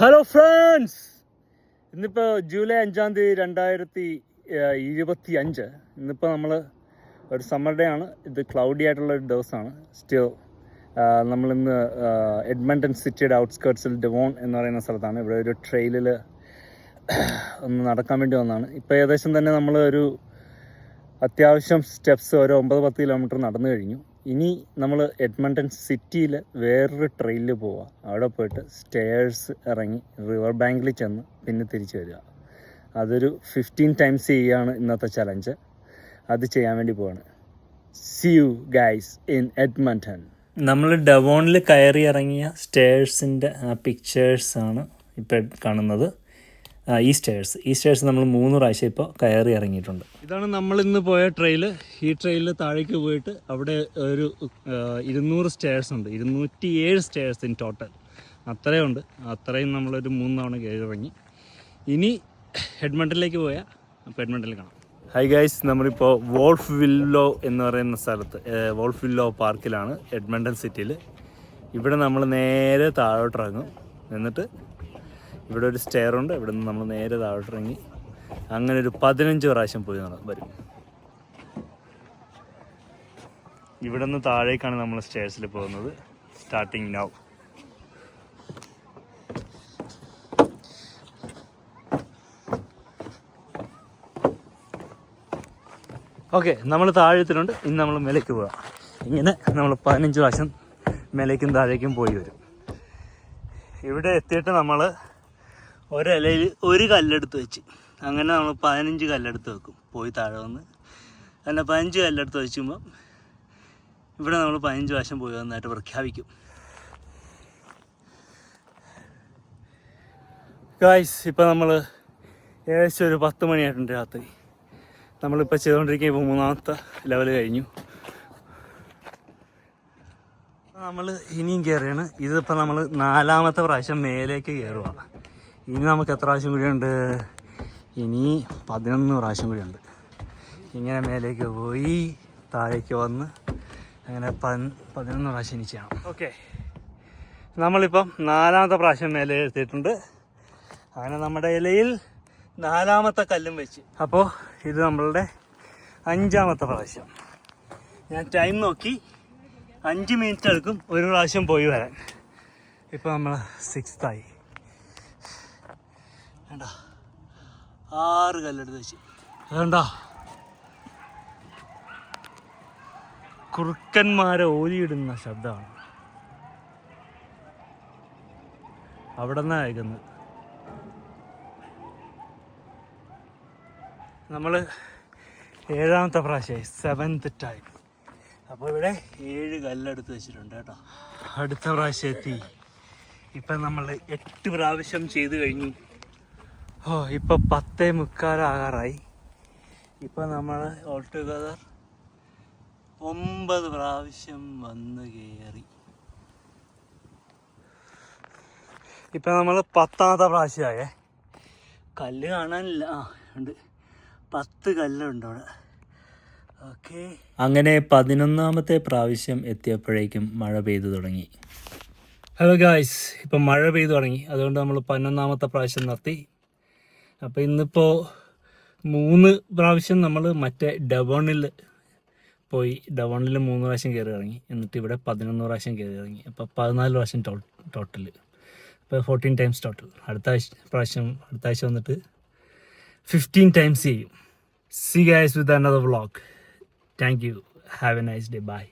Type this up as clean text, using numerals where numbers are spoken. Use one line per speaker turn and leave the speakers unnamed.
Hello friends, ഇന്നിപ്പോൾ July 5 2025. ഇന്നിപ്പോൾ നമ്മൾ ഒരു സമ്മർ ഡേ ആണ്. ഇത് ക്ലൗഡി ആയിട്ടുള്ളൊരു ദിവസമാണ്. സ്റ്റിൽ നമ്മളിന്ന് എഡ്മണ്ടൺ സിറ്റിയുടെ ഔട്ട്സ്കേർട്സിൽ ഡെവോൺ എന്ന് പറയുന്ന സ്ഥലത്താണ്. ഇവിടെ ഒരു ട്രെയിലിൽ ഒന്ന് നടക്കാൻ വേണ്ടി വന്നതാണ്. ഇപ്പോൾ ഏകദേശം തന്നെ നമ്മൾ ഒരു അത്യാവശ്യം സ്റ്റെപ്സ് ഒരു 9-10 കിലോമീറ്റർ നടന്നു കഴിഞ്ഞു. ഇനി നമ്മൾ എഡ്മണ്ടൺ സിറ്റിയിൽ വേറൊരു ട്രെയിനിൽ പോവുക. അവിടെ പോയിട്ട് സ്റ്റെയർസ് ഇറങ്ങി റിവർ ബാങ്കിൽ ചെന്ന് പിന്നെ തിരിച്ചു വരിക. അതൊരു 15 ടൈംസ് ചെയ്യുകയാണ് ഇന്നത്തെ ചലഞ്ച്. അത് ചെയ്യാൻ വേണ്ടി പോവാണ്. See you guys in Edmonton. നമ്മൾ ഡെവോണിൽ കയറി ഇറങ്ങിയ സ്റ്റെയർസിൻ്റെ പിക്ചേഴ്സാണ് ഇപ്പോൾ കാണുന്നത്. ഈ സ്റ്റെയർസ് നമ്മൾ 3 പ്രാവശ്യം ഇപ്പോൾ കയറി ഇറങ്ങിയിട്ടുണ്ട്. ഇതാണ് നമ്മളിന്ന് പോയ ട്രെയിൽ. ഈ ട്രെയിലിൽ താഴേക്ക് പോയിട്ട് അവിടെ ഒരു 200 സ്റ്റെയർസ് ഉണ്ട്. 207 സ്റ്റെയർസ് ഇൻ ടോട്ടൽ. അത്രയുണ്ട്. അത്രയും നമ്മളൊരു 3 തവണ കയറി ഇറങ്ങി. ഇനി എഡ്മണ്ടണിലേക്ക് പോയാൽ അപ്പോൾ എഡ്മണ്ടണിൽ കാണാം. ഹൈ ഗൈസ്, നമ്മളിപ്പോൾ വോൾഫ് വില്ലോ എന്ന് പറയുന്ന സ്ഥലത്ത്, വോൾഫ് വില്ലോ പാർക്കിലാണ് എഡ്മണ്ടൺ സിറ്റിയിൽ. ഇവിടെ നമ്മൾ നേരെ താഴോട്ടിറങ്ങും. എന്നിട്ട് ഇവിടെ ഒരു സ്റ്റെയർ ഉണ്ട്. ഇവിടെ നിന്ന് നമ്മൾ നേരെ താഴോട്ടിറങ്ങി അങ്ങനെ ഒരു 15 പ്രാവശ്യം പോയി വരും. ഇവിടെ നിന്ന് താഴേക്കാണ് നമ്മൾ സ്റ്റെയർസിൽ പോകുന്നത്. Starting now. ഓക്കെ, നമ്മൾ താഴെത്തിലുണ്ട്. ഇനി നമ്മൾ മേലേക്ക് പോകാം. ഇങ്ങനെ നമ്മൾ 15 പ്രാവശ്യം മേലേക്കും താഴേക്കും പോയി വരും. ഇവിടെ എത്തിയിട്ട് നമ്മൾ ഒരിലയിൽ ഒരു കല്ലെടുത്ത് വെച്ച് അങ്ങനെ നമ്മൾ 15 കല്ലെടുത്ത് വെക്കും. പോയി താഴെ വന്ന് അങ്ങനെ 15 കല്ലെടുത്ത് വെച്ചുമ്പോൾ ഇവിടെ നമ്മൾ 15 പ്രാവശ്യം പോയി വന്നതായിട്ട് പ്രഖ്യാപിക്കും. ഗായ്സ്, ഇപ്പോൾ നമ്മൾ ഏകദേശം ഒരു 10 മണിയായിട്ടുണ്ട് രാത്രി. നമ്മളിപ്പോൾ ചെയ്തുകൊണ്ടിരിക്കുക ഇപ്പോൾ 3ാമത്തെ ലെവൽ കഴിഞ്ഞു. നമ്മൾ ഇനിയും കയറിയാണ്. ഇതിപ്പോൾ നമ്മൾ 4ാമത്തെ പ്രാവശ്യം മേലേക്ക് കയറുകയാണ്. ഇനി നമുക്ക് എത്ര പ്രാവശ്യം കൂടിയുണ്ട്? ഇനി 11 പ്രാവശ്യം കൂടിയുണ്ട്. ഇങ്ങനെ മേലേക്ക് പോയി താഴേക്ക് വന്ന് അങ്ങനെ 11 പ്രാവശ്യം ഇനി ചെയ്യണം. ഓക്കെ, നമ്മളിപ്പം 4ാമത്തെ പ്രാവശ്യം മേലെ എത്തിയിട്ടുണ്ട്. അങ്ങനെ നമ്മുടെ ഇലയിൽ 4ാമത്തെ കല്ലും വെച്ച്. അപ്പോൾ ഇത് നമ്മളുടെ 5ാമത്തെ പ്രാവശ്യം. ഞാൻ ടൈം നോക്കി, 5 മിനിറ്റ് എടുക്കും ഒരു പ്രാവശ്യം പോയി വരാൻ. ഇപ്പോൾ നമ്മൾ 6th ആയി. വേണ്ട 6 കല്ലെടുത്ത് വെച്ച്. അതുകൊണ്ടാ കുറുക്കന്മാരെ ഓലിയിടുന്ന ശബ്ദമാണ് അവിടെ നിന്നാണ് കേൾക്കുന്നത്. നമ്മൾ 7ാമത്തെ പ്രാവശ്യമായി, 7th ടൈം. അപ്പോൾ ഇവിടെ 7 കല്ലെടുത്ത് വെച്ചിട്ടുണ്ട് കേട്ടോ. അടുത്ത പ്രാവശ്യം എത്തി. ഇപ്പം നമ്മൾ 8 പ്രാവശ്യം ചെയ്ത് കഴിഞ്ഞു. ഇപ്പം 10:45 ആകാറായി. ഇപ്പം നമ്മൾ ഓൾ ടുഗദർ 9 പ്രാവശ്യം വന്ന് കയറി. ഇപ്പം നമ്മൾ 10ാമത്തെ പ്രാവശ്യമായേ. കല്ല് കാണാനില്ല. ഉണ്ട്, 10 കല്ലുണ്ട് അവിടെ. ഓക്കെ, അങ്ങനെ 11ാമത്തെ പ്രാവശ്യം എത്തിയപ്പോഴേക്കും മഴ പെയ്തു തുടങ്ങി. ഹലോ ഗായ്സ്, ഇപ്പം മഴ പെയ്തു തുടങ്ങി. അതുകൊണ്ട് നമ്മൾ 11ാമത്തെ പ്രാവശ്യം നിർത്തി. അപ്പോൾ ഇന്നിപ്പോൾ 3 പ്രാവശ്യം നമ്മൾ മറ്റേ ഡെവോണിൽ പോയി. ഡെവോണിൽ 3 പ്രാവശ്യം കയറി ഇറങ്ങി. എന്നിട്ട് ഇവിടെ 11 പ്രാവശ്യം കയറി ഇറങ്ങി. അപ്പോൾ 14 പ്രാവശ്യം ടോട്ടൽ. അപ്പോൾ 14 ടൈംസ് ടോട്ടൽ. അടുത്ത ആഴ്ച വന്നിട്ട് 15 ടൈംസ് ചെയ്യും. See you guys with another vlog. Thank you. Have a nice day. Bye.